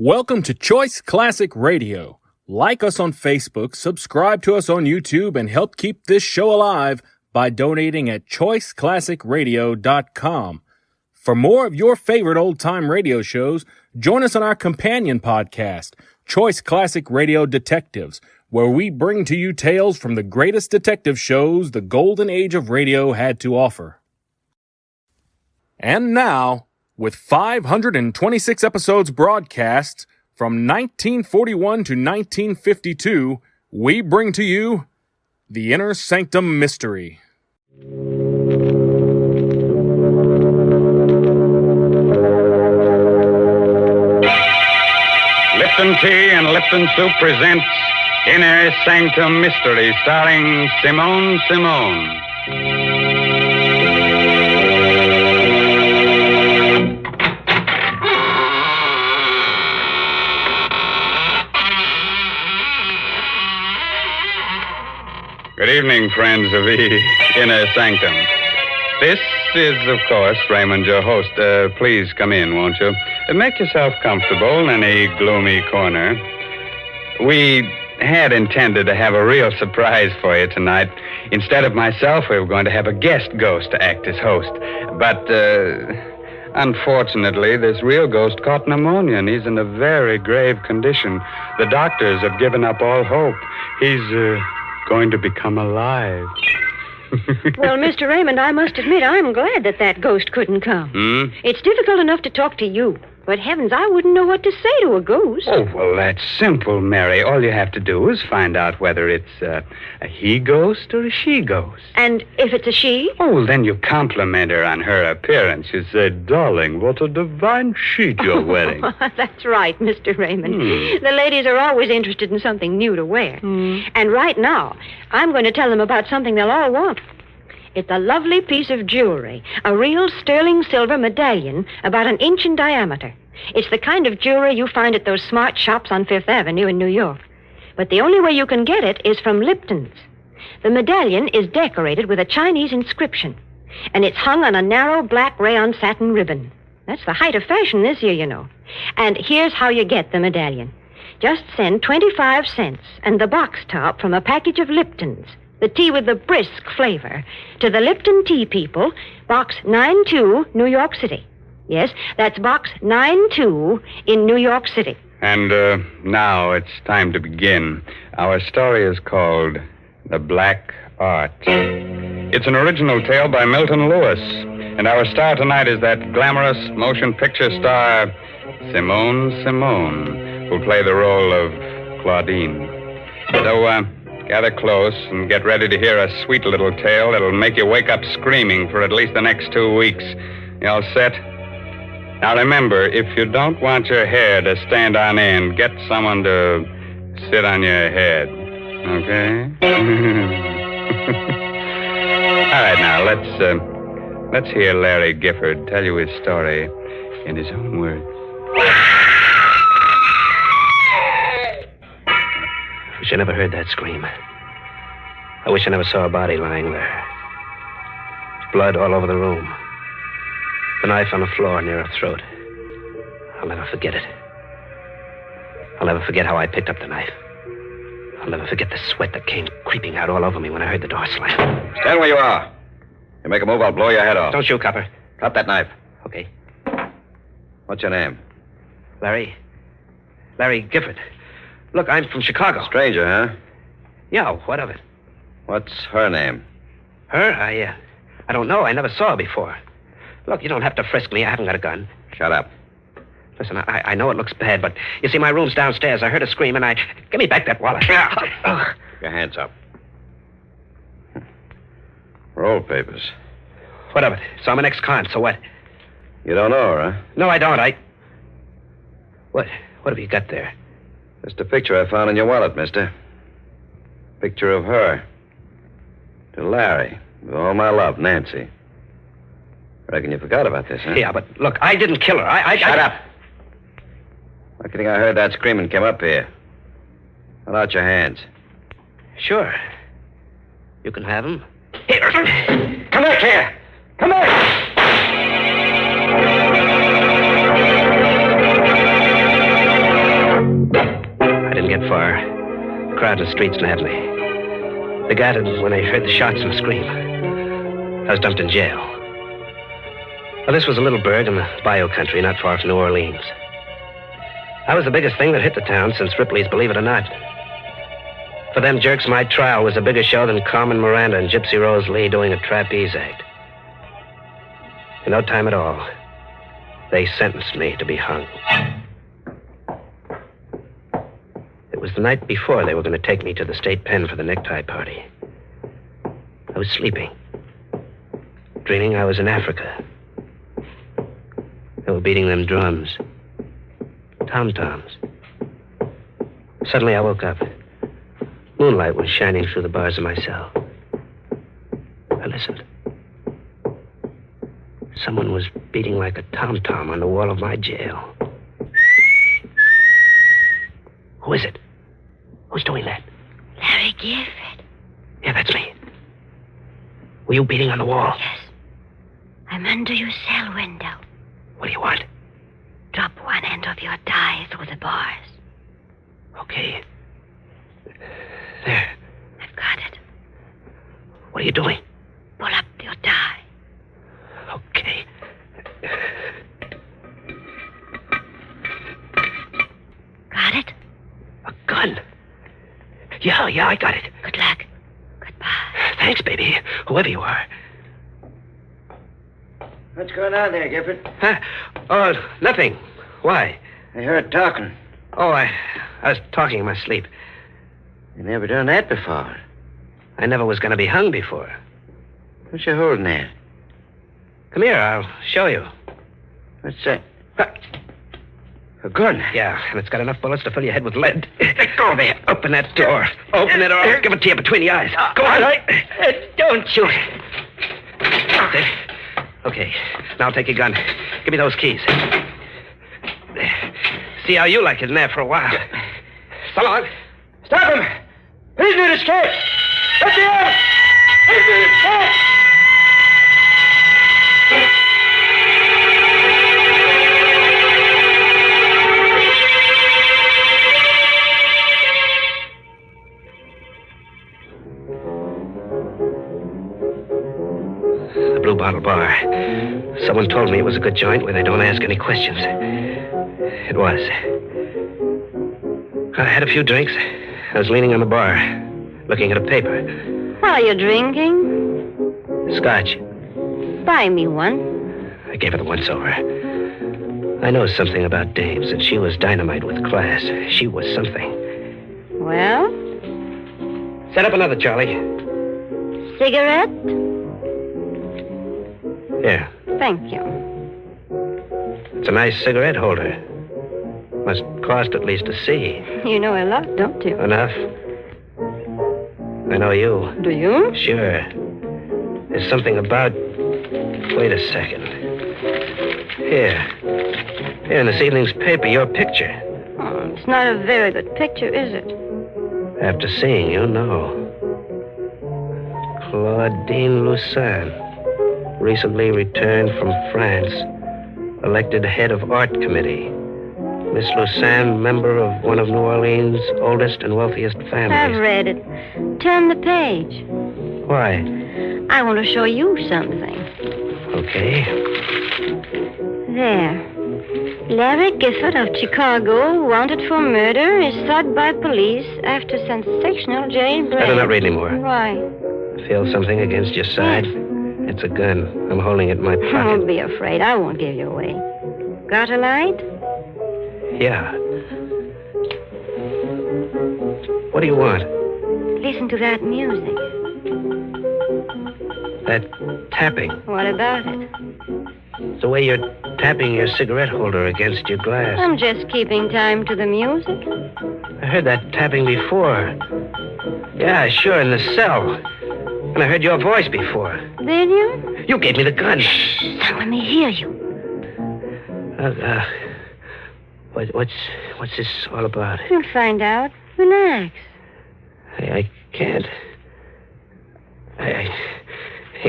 Welcome to Choice Classic Radio. Like us on Facebook, subscribe to us on YouTube, and help keep this show alive by donating at choiceclassicradio.com. For more of your favorite old-time radio shows, join us on our companion podcast, Choice Classic Radio Detectives, where we bring to you tales from the greatest detective shows the golden age of radio had to offer. And now, with 526 episodes broadcast from 1941 to 1952, we bring to you The Inner Sanctum Mystery. Lipton Tea and Lipton Soup presents Inner Sanctum Mystery, starring Simone. Good evening, friends of the Inner Sanctum. This is, of course, Raymond, your host. Please come in, won't you? Make yourself comfortable in any gloomy corner. We had intended to have a real surprise for you tonight. Instead of myself, we were going to have a guest ghost to act as host. But, unfortunately, this real ghost caught pneumonia, and he's in a very grave condition. The doctors have given up all hope. He's, going to become alive. Well, Mr. Raymond, I must admit I'm glad that ghost couldn't come. It's difficult enough to talk to you, but heavens, I wouldn't know what to say to a ghost. Oh, well, that's simple, Mary. All you have to do is find out whether it's a he ghost or a she ghost. And if it's a she? Oh, well, then you compliment her on her appearance. You say, darling, what a divine sheet you're wearing. That's right, Mr. Raymond. The ladies are always interested in something new to wear. And right now, I'm going to tell them about something they'll all want. It's a lovely piece of jewelry, a real sterling silver medallion about an inch in diameter. It's the kind of jewelry you find at those smart shops on Fifth Avenue in New York. But the only way you can get it is from Lipton's. The medallion is decorated with a Chinese inscription, and it's hung on a narrow black rayon satin ribbon. That's the height of fashion this year, you know. And here's how you get the medallion. Just send 25 cents and the box top from a package of Lipton's, the tea with the brisk flavor, to the Lipton Tea People, Box 92, New York City. Yes, that's Box 92 in New York City. And now it's time to begin. Our story is called The Black Art. It's an original tale by Milton Lewis, and our star tonight is that glamorous motion picture star, Simone, who'll play the role of Claudine. So, gather close and get ready to hear a sweet little tale that'll make you wake up screaming for at least the next 2 weeks. You all set? Now remember, if you don't want your hair to stand on end, get someone to sit on your head. Okay? All right, now let's hear Larry Gifford tell you his story in his own words. I wish I never heard that scream. I wish I never saw a body lying there. Blood all over the room. The knife on the floor near her throat. I'll never forget it. I'll never forget how I picked up the knife. I'll never forget the sweat that came creeping out all over me when I heard the door slam. Stand where you are. You make a move, I'll blow your head off. Don't shoot, Copper. Drop that knife. Okay. What's your name? Larry Gifford. Look, I'm from Chicago. Stranger, huh? Yeah, what of it? What's her name? Her? I don't know. I never saw her before. Look, you don't have to frisk me. I haven't got a gun. Shut up. Listen, I know it looks bad, but you see, my room's downstairs. I heard a scream, and Give me back that wallet. Keep your hands up. Roll papers. What of it? So I'm an ex-con, so what? You don't know her, huh? No, I don't. What have you got there? Just a picture I found in your wallet, mister. Picture of her. To Larry. With all my love, Nancy. Reckon you forgot about this, huh? Yeah, but look, I didn't kill her. Shut up. I think I heard that scream and came up here. Hold out your hands. Sure. You can have them. Here. Come back here. Come back. get far. The crowd in the streets nabbed me. They got it when they heard the shots and the scream. I was dumped in jail. Well, this was a little burg in the bayou country, not far from New Orleans. I was the biggest thing that hit the town since Ripley's Believe It or Not. For them jerks, my trial was a bigger show than Carmen Miranda and Gypsy Rose Lee doing a trapeze act. In no time at all, they sentenced me to be hung. It was the night before they were going to take me to the state pen for the necktie party. I was sleeping, dreaming I was in Africa. They were beating them drums, tom-toms. Suddenly I woke up. Moonlight was shining through the bars of my cell. I listened. Someone was beating like a tom-tom on the wall of my jail. Who is it? Who's doing that? Larry Gifford. Yeah, that's me. Were you beating on the wall? Yes. I'm under your cell window. What do you want? Drop one end of your tie through the bars. Okay. There. I've got it. What are you doing? Pull up your tie. Okay. Got it? A gun. Yeah, I got it. Good luck. Goodbye. Thanks, baby. Whoever you are. What's going on there, Gifford? Huh? Oh, nothing. Why? I heard talking. Oh, I was talking in my sleep. You never done that before. I never was going to be hung before. What you holding there? Come here, I'll show you. What's that? A gun? Yeah, and it's got enough bullets to fill your head with lead. Go there. Open that door. Open it or I'll give it to you between the eyes. Go on. Don't shoot. There. Okay, now take your gun. Give me those keys. See how you like it in there for a while. So long. Stop him! Prisoner escape! Let me out! Prisoner escape! The Blue Bottle Bar. Someone told me it was a good joint where they don't ask any questions. It was. I had a few drinks. I was leaning on the bar, looking at a paper. What are you drinking? Scotch. Buy me one. I gave her the once-over. I know something about dames, and she was dynamite with class. She was something. Well? Set up another, Charlie. Cigarette? Here. Thank you. It's a nice cigarette holder. Must cost at least a C. You know a lot, don't you? Enough. I know you. Do you? Sure. There's something about... Wait a second. Here in this evening's paper, your picture. Oh, it's not a very good picture, is it? After seeing you, no. Claudine Lucin, recently returned from France, elected head of art committee. Miss Lucin, member of one of New Orleans' oldest and wealthiest families. I've read it. Turn the page. Why? I want to show you something. Okay. There. Larry Gifford of Chicago, wanted for murder, is sought by police after sensational jailbreak. Better not read anymore. Why? Feel something against your side? It's a gun. I'm holding it in my Don't pocket. be afraid. I won't give you away. Got a light? Yeah. What do you want? Listen to that music. That tapping. What about it? The way you're tapping your cigarette holder against your glass. I'm just keeping time to the music. I heard that tapping before. Yeah, sure, in the cell. And I heard your voice before. Did you? You gave me the gun. Now let me hear you. What's this all about? You'll find out. Relax. I can't. I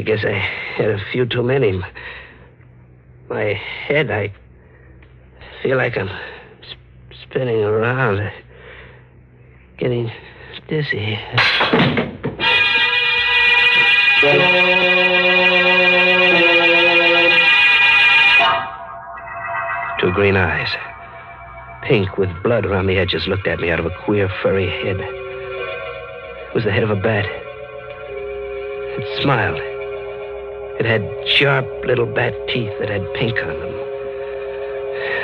guess I had a few too many. My head, I feel like I'm spinning around. getting dizzy. Two green eyes, pink with blood around the edges, looked at me out of a queer, furry head. It was the head of a bat. It smiled. It had sharp little bat teeth that had pink on them.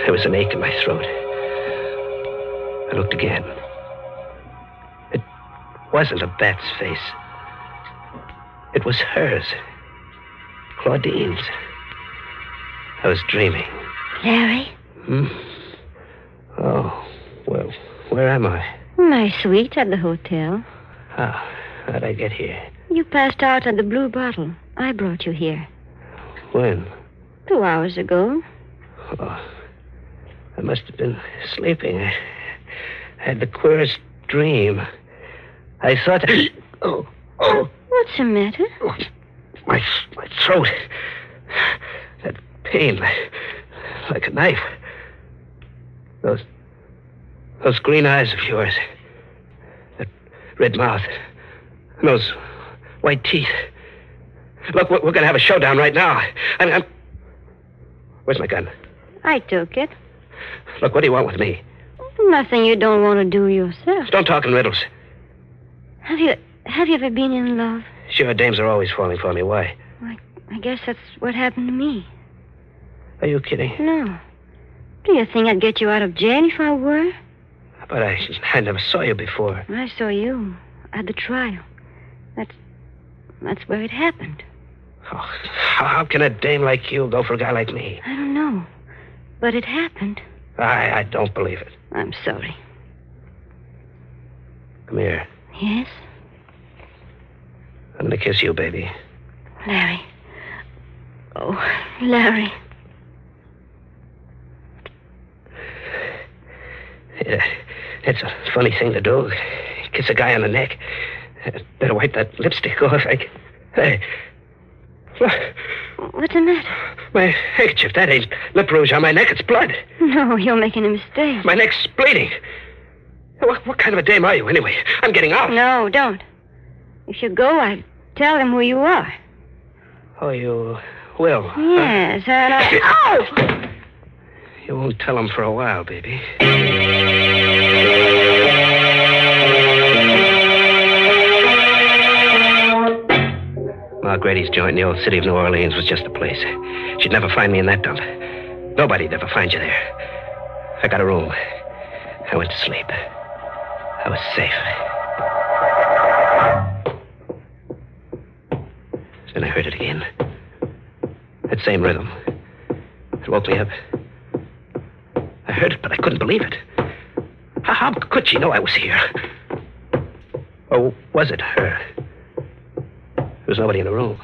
There was an ache in my throat. I looked again. It wasn't a bat's face. It was hers. Claudine's. I was dreaming. Larry? Oh, well, where am I? My suite at the hotel. How'd I get here? You passed out at the blue bottle. I brought you here. When? 2 hours ago. Oh, I must have been sleeping. I had the queerest dream. I thought... Oh. What's the matter? My throat. That pain, like a knife. Those green eyes of yours. That red mouth. And those white teeth. Look, we're going to have a showdown right now. I'm... Where's my gun? I took it. Look, what do you want with me? Nothing you don't want to do yourself. Don't talk in riddles. Have you ever been in love? Sure, dames are always falling for me. Why? I guess that's what happened to me. Are you kidding? No. Do you think I'd get you out of jail if I were? But I never saw you before. I saw you at the trial. That's where it happened. Oh, how can a dame like you go for a guy like me? I don't know. But it happened. I don't believe it. I'm sorry. Come here. Yes? I'm going to kiss you, baby. Larry. Oh, Larry. Yeah, it's a funny thing to do. Kiss a guy on the neck. Better wipe that lipstick off. Hey. Look. What's the matter? My handkerchief. That ain't lip rouge on my neck. It's blood. No, you're making a mistake. My neck's bleeding. What kind of a dame are you, anyway? I'm getting out. No, don't. If you go, I'll tell them who you are. Oh, you will? Yes, and I... Ow! You won't tell them for a while, baby. Ma Grady's joint in the old city of New Orleans was just a place. She'd never find me in that dump. Nobody'd ever find you there. I got a room. I went to sleep. I was safe. Then I heard it again. That same rhythm. It woke me up. I heard it, but I couldn't believe it. How could she know I was here? Or was it her? There was nobody in the room.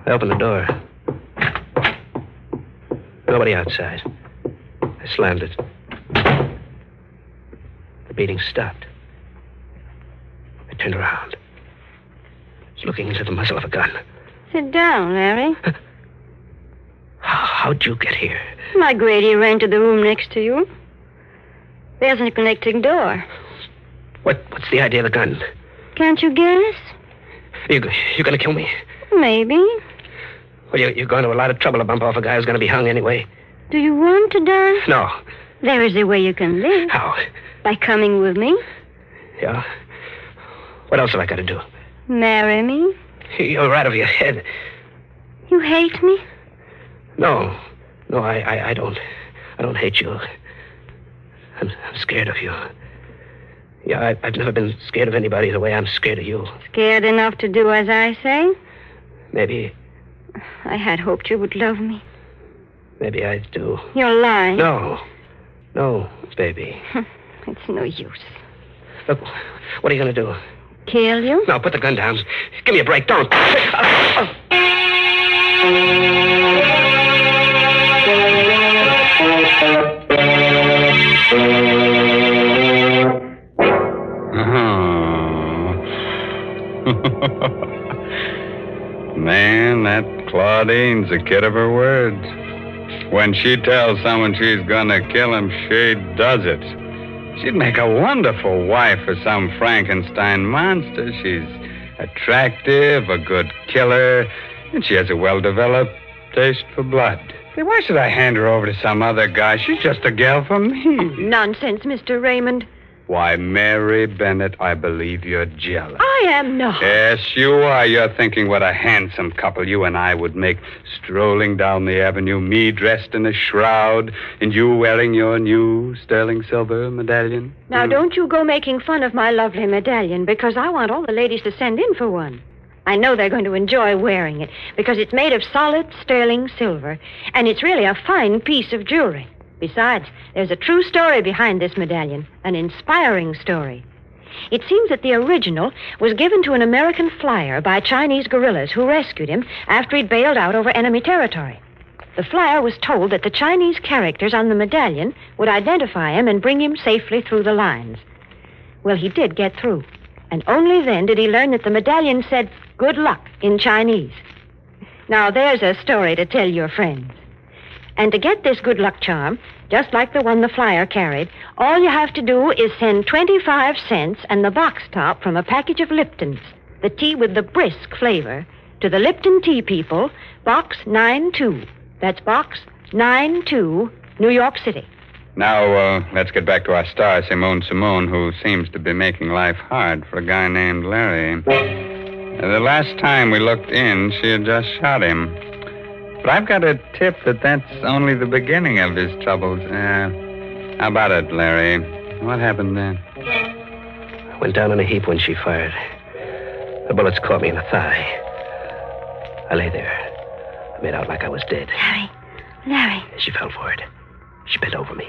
I opened the door. Nobody outside. I slammed it. The beating stopped. I turned around. I was looking into the muzzle of a gun. Sit down, Larry. How'd you get here? My Grady ran to the room next to you. There's a connecting door. What's the idea of the gun? Can't you guess? You gonna kill me? Maybe. Well, you're going to a lot of trouble to bump off a guy who's gonna be hung anyway. Do you want to die? No. There is a way you can live. How? By coming with me. Yeah? What else have I got to do? Marry me. You're out of your head. You hate me? No, I don't. I don't hate you. I'm scared of you. Yeah, I've never been scared of anybody the way I'm scared of you. Scared enough to do as I say? Maybe. I had hoped you would love me. Maybe I do. You're lying. No, baby. It's no use. Look, what are you going to do? Kill you? No, put the gun down. Give me a break. Don't. Man, that Claudine's a kid of her words. When she tells someone she's gonna kill him, she does it. She'd make a wonderful wife for some Frankenstein monster. She's attractive, a good killer, and she has a well-developed taste for blood. Hey, why should I hand her over to some other guy? She's just a gal for me. Nonsense, Mr. Raymond. Why, Mary Bennett, I believe you're jealous. I am not. Yes, you are. You're thinking what a handsome couple you and I would make strolling down the avenue, me dressed in a shroud, and you wearing your new sterling silver medallion. Now, don't you go making fun of my lovely medallion, because I want all the ladies to send in for one. I know they're going to enjoy wearing it, because it's made of solid sterling silver, and it's really a fine piece of jewelry. Besides, there's a true story behind this medallion, an inspiring story. It seems that the original was given to an American flyer by Chinese guerrillas who rescued him after he'd bailed out over enemy territory. The flyer was told that the Chinese characters on the medallion would identify him and bring him safely through the lines. Well, he did get through, and only then did he learn that the medallion said, "Good luck," in Chinese. Now, there's a story to tell your friends. And to get this good luck charm, just like the one the flyer carried, all you have to do is send 25 cents and the box top from a package of Liptons, the tea with the brisk flavor, to the Lipton Tea People, Box 92. That's Box 92, New York City. Now, let's get back to our star, Simone, who seems to be making life hard for a guy named Larry. The last time we looked in, she had just shot him. But I've got a tip that that's only the beginning of his troubles. How about it, Larry? What happened then? I went down in a heap when she fired. The bullets caught me in the thigh. I lay there. I made out like I was dead. Larry. She fell for it. She bent over me,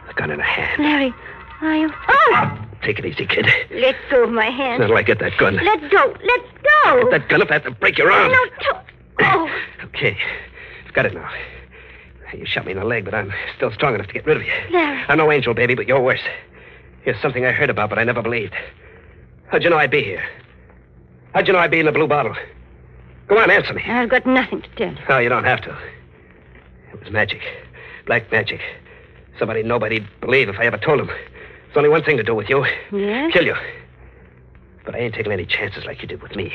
the gun in her hand. Larry, are you... Oh! Take it easy, kid. Let go of my hand. Not till I get that gun. Let go. Let go. Get that gun if I have to break your arm. No, don't. Oh. Okay. I've got it now. You shot me in the leg, but I'm still strong enough to get rid of you. Larry. I'm no angel, baby, but you're worse. Here's something I heard about, but I never believed. How'd you know I'd be here? How'd you know I'd be in the blue bottle? Go on, answer me. I've got nothing to tell you. No, you don't have to. It was magic. Black magic. Somebody nobody'd believe if I ever told him. There's only one thing to do with you. Yes? Kill you. But I ain't taking any chances like you did with me.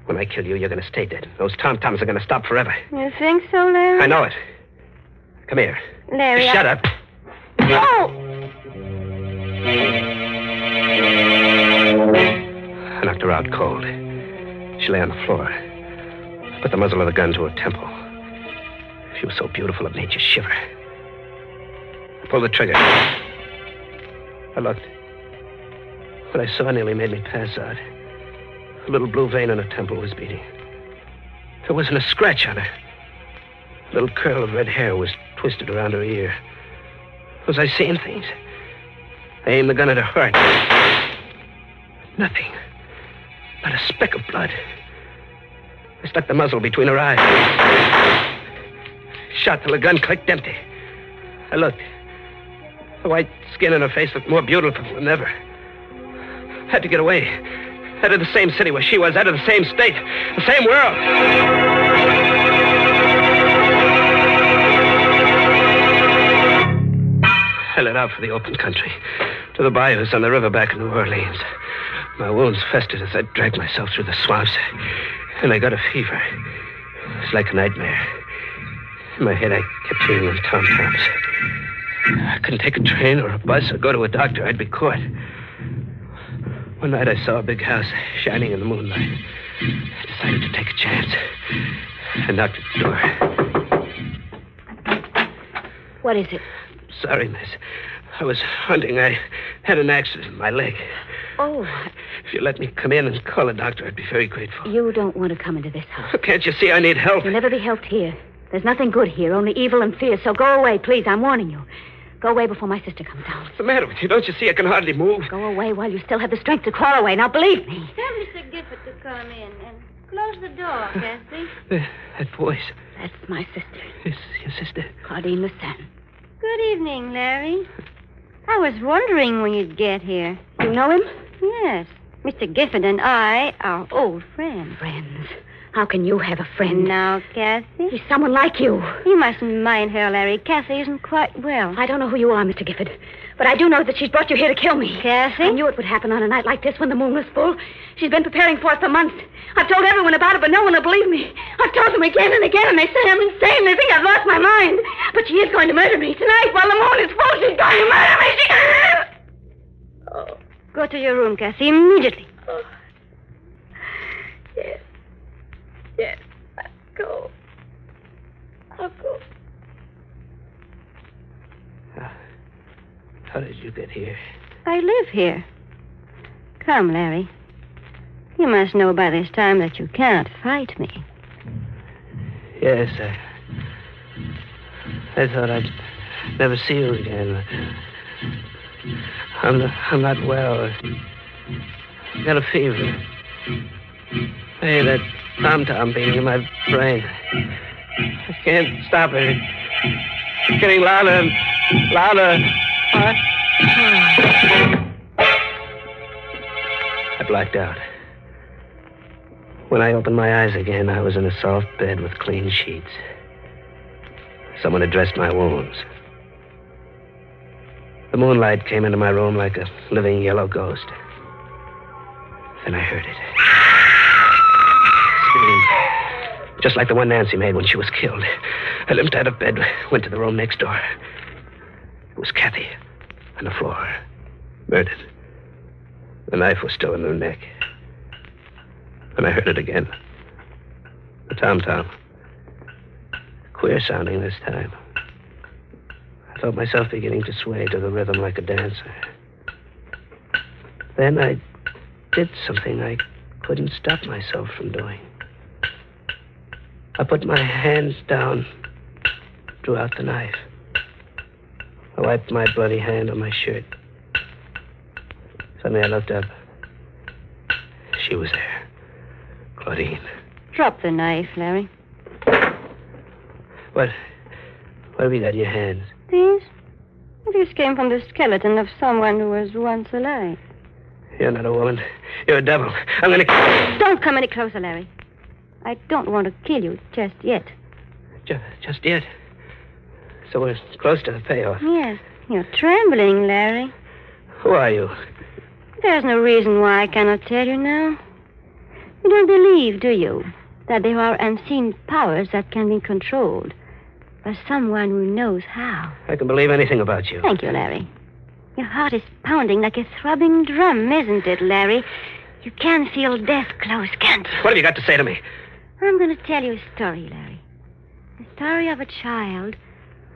When I kill you, you're going to stay dead. Those tom-toms are going to stop forever. You think so, Larry? I know it. Come here. Larry, Shut up. Oh! I knocked her out cold. She lay on the floor. I put the muzzle of the gun to her temple. She was so beautiful it made you shiver. I pulled the trigger. I looked. What I saw nearly made me pass out. A little blue vein on her temple was beating. There wasn't a scratch on her. A little curl of red hair was twisted around her ear. Was I seeing things? I aimed the gun at her heart. Nothing. Not a speck of blood. I stuck the muzzle between her eyes. Shot till the gun clicked empty. I looked. The white skin on her face looked more beautiful than ever. Had to get away. Out of the same city where she was, out of the same state, the same world. I let out for the open country, to the bayous on the river back in New Orleans. My wounds festered as I dragged myself through the swamps, and I got a fever. It was like a nightmare. In my head, I kept hearing them tom-toms. I couldn't take a train or a bus or go to a doctor. I'd be caught. One night I saw a big house shining in the moonlight. I decided to take a chance. I knocked at the door. What is it? Sorry, miss. I was hunting. I had an accident in my leg. Oh. If you let me come in and call a doctor, I'd be very grateful. You don't want to come into this house. Can't you see I need help? You'll never be helped here. There's nothing good here, only evil and fear. So go away, please. I'm warning you. Go away before my sister comes down. What's the matter with you? Don't you see I can hardly move? Go away while you still have the strength to crawl away. Now, believe me. Tell Mr. Gifford to come in and close the door, Cassie. That voice. That's my sister, Is your sister? Claudine Lassan. Good evening, Larry. I was wondering when you'd get here. You know him? Yes. Mr. Gifford and I are old friends. Friends. How can you have a friend? Now, Cassie? She's someone like you. You mustn't mind her, Larry. Cassie isn't quite well. I don't know who you are, Mr. Gifford, but I do know that she's brought you here to kill me. Cassie? I knew it would happen on a night like this when the moon was full. She's been preparing for it for months. I've told everyone about it, but no one will believe me. I've told them again and again, and they say I'm insane. They think I've lost my mind. But she is going to murder me tonight while the moon is full. She's going to murder me. Oh. Go to your room, Cassie, immediately. Oh. Yes. Yes. I'll go. I'll go. How did you get here? I live here. Come, Larry. You must know by this time that you cannot fight me. Yes, I thought I'd never see you again. I'm not well. I've got a fever. Hey, that tom-tom beating in my brain. I can't stop it. It's getting louder and louder. I blacked out. When I opened my eyes again, I was in a soft bed with clean sheets. Someone had dressed my wounds. The moonlight came into my room like a living yellow ghost. Then I heard it. Scream. Just like the one Nancy made when she was killed. I limped out of bed, went to the room next door. It was Kathy on the floor, murdered. The knife was still in her neck. And I heard it again. The tom-tom. Queer sounding this time. I felt myself beginning to sway to the rhythm like a dancer. Then I did something I couldn't stop myself from doing. I put my hands down, drew out the knife. I wiped my bloody hand on my shirt. Suddenly I looked up. She was there. Claudine. Drop the knife, Larry. What have you got in your hands? These? These came from the skeleton of someone who was once alive. You're not a woman. You're a devil. I'm going to... Don't come any closer, Larry. I don't want to kill you just yet. Just yet? So we're close to the payoff. Yes. You're trembling, Larry. Who are you? There's no reason why I cannot tell you now. You don't believe, do you, that there are unseen powers that can be controlled by someone who knows how? I can believe anything about you. Thank you, Larry. Your heart is pounding like a throbbing drum, isn't it, Larry? You can feel death close, can't you? What have you got to say to me? I'm going to tell you a story, Larry. The story of a child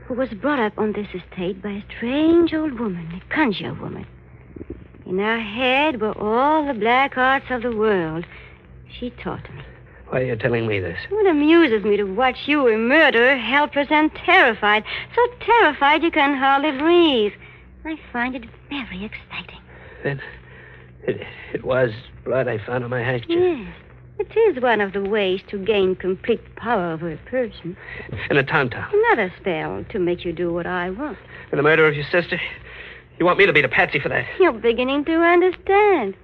who was brought up on this estate by a strange old woman, a conjure woman. In her head were all the black arts of the world. She taught me. Why are you telling me this? It amuses me to watch you, a murderer, helpless and terrified. So terrified you can hardly breathe. I find it very exciting. Then it was blood I found on my handkerchief. Yes. It is one of the ways to gain complete power over a person. And a tom-tom. Another spell to make you do what I want. And the murder of your sister? You want me to be the patsy for that? You're beginning to understand.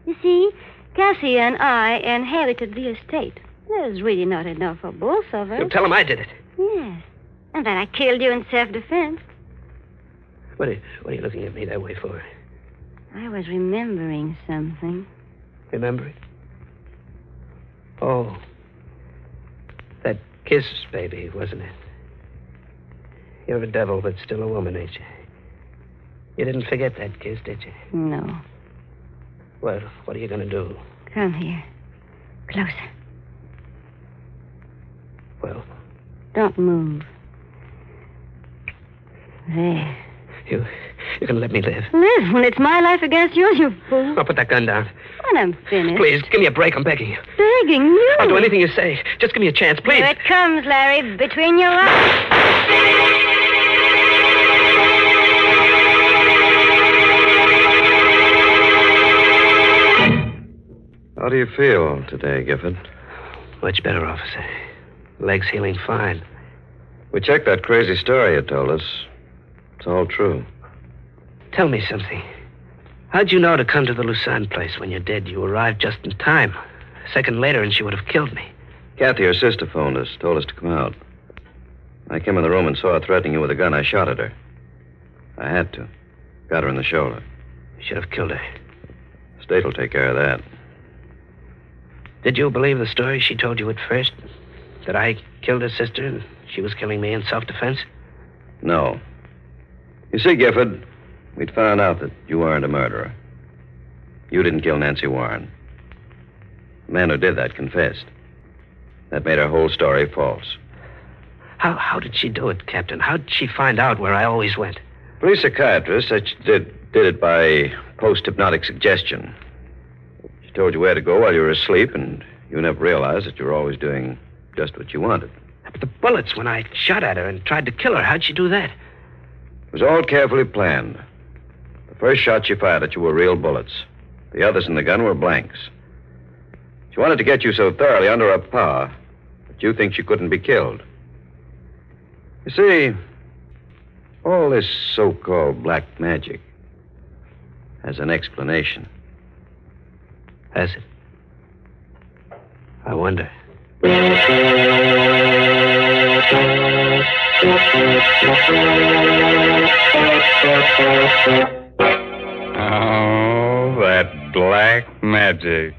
You see, Cassie and I inherited the estate. There's really not enough for both of us. You tell him I did it. Yes. And that I killed you in self-defense. What are you looking at me that way for? I was remembering something. Remember it? Oh. That kiss, baby, wasn't it? You're a devil, but still a woman, ain't you? You didn't forget that kiss, did you? No. Well, what are you going to do? Come here. Closer. Well? Don't move. There. You're going to let me live? Live when it's my life against yours, you fool. I'll put that gun down. When I'm finished. Please, give me a break. I'm begging you. Begging you? I'll do anything you say. Just give me a chance, please. Here it comes, Larry, between your eyes. How do you feel today, Gifford? Much better, officer. Legs healing fine. We checked that crazy story you told us. It's all true. Tell me something. How'd you know to come to the Lucerne place when you're dead? You arrived just in time. A second later and she would have killed me. Kathy, her sister, phoned us, told us to come out. I came in the room and saw her threatening you with a gun. I shot at her. I had to. Got her in the shoulder. You should have killed her. The state will take care of that. Did you believe the story she told you at first? That I killed her sister and she was killing me in self-defense? No. You see, Gifford, we'd found out that you weren't a murderer. You didn't kill Nancy Warren. The man who did that confessed. That made her whole story false. How did she do it, Captain? How did she find out where I always went? Police psychiatrist said she did it by post-hypnotic suggestion. She told you where to go while you were asleep, and you never realized that you were always doing just what you wanted. But the bullets, when I shot at her and tried to kill her, how'd she do that? It was all carefully planned. The first shot she fired at you were real bullets. The others in the gun were blanks. She wanted to get you so thoroughly under her power that you think she couldn't be killed. You see, all this so-called black magic has an explanation. Has it? I wonder. Oh, that black magic.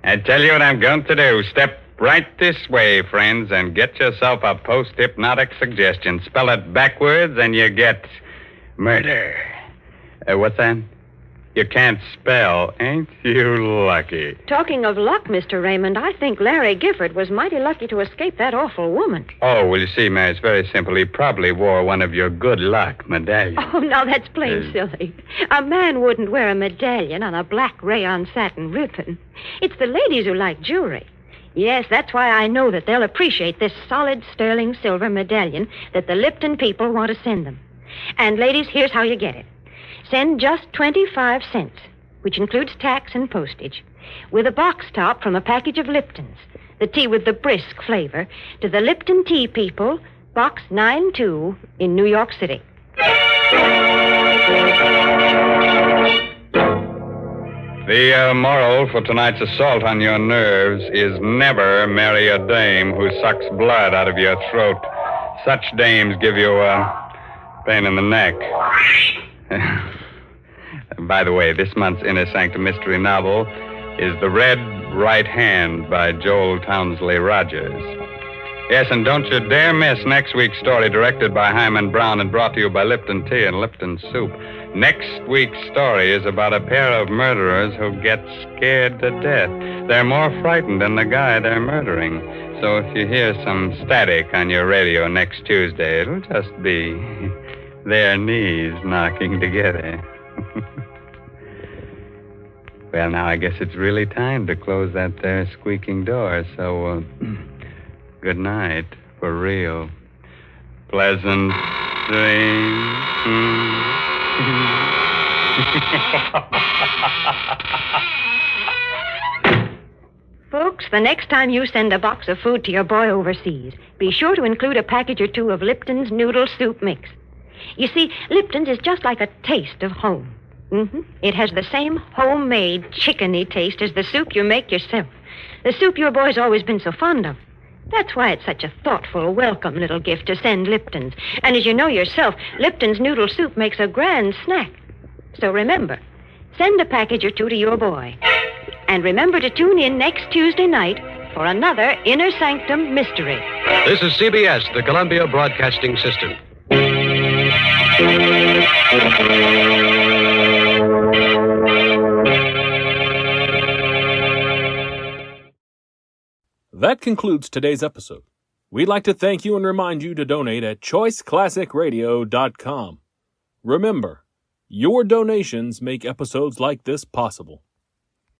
I tell you what I'm going to do. Step right this way, friends, and get yourself a post-hypnotic suggestion. Spell it backwards, and you get murder. What's that? You can't spell. Ain't you lucky? Talking of luck, Mr. Raymond, I think Larry Gifford was mighty lucky to escape that awful woman. Oh, well, you see, Mary, it's very simple. He probably wore one of your good luck medallions. Oh, now that's plain silly. A man wouldn't wear a medallion on a black rayon satin ribbon. It's the ladies who like jewelry. Yes, that's why I know that they'll appreciate this solid sterling silver medallion that the Lipton people want to send them. And, ladies, here's how you get it. Send just 25 cents, which includes tax and postage, with a box top from a package of Liptons, the tea with the brisk flavor, to the Lipton Tea People, Box 92 in New York City. The moral for tonight's assault on your nerves is never marry a dame who sucks blood out of your throat. Such dames give you a pain in the neck. By the way, this month's Inner Sanctum mystery novel is The Red Right Hand by Joel Townsley Rogers. Yes, and don't you dare miss next week's story, directed by Hyman Brown and brought to you by Lipton Tea and Lipton Soup. Next week's story is about a pair of murderers who get scared to death. They're more frightened than the guy they're murdering. So if you hear some static on your radio next Tuesday, it'll just be their knees knocking together. Well, now I guess it's really time to close that there squeaking door, so good night, for real. Pleasant dreams. Folks, the next time you send a box of food to your boy overseas, be sure to include a package or two of Lipton's noodle soup mix. You see, Lipton's is just like a taste of home. It has the same homemade chickeny taste as the soup you make yourself. The soup your boy's always been so fond of. That's why it's such a thoughtful, welcome little gift to send Lipton's. And as you know yourself, Lipton's noodle soup makes a grand snack. So remember, send a package or two to your boy. And remember to tune in next Tuesday night for another Inner Sanctum mystery. This is CBS, the Columbia Broadcasting System. That concludes today's episode. We'd like to thank you and remind you to donate at choiceclassicradio.com. Remember, your donations make episodes like this possible.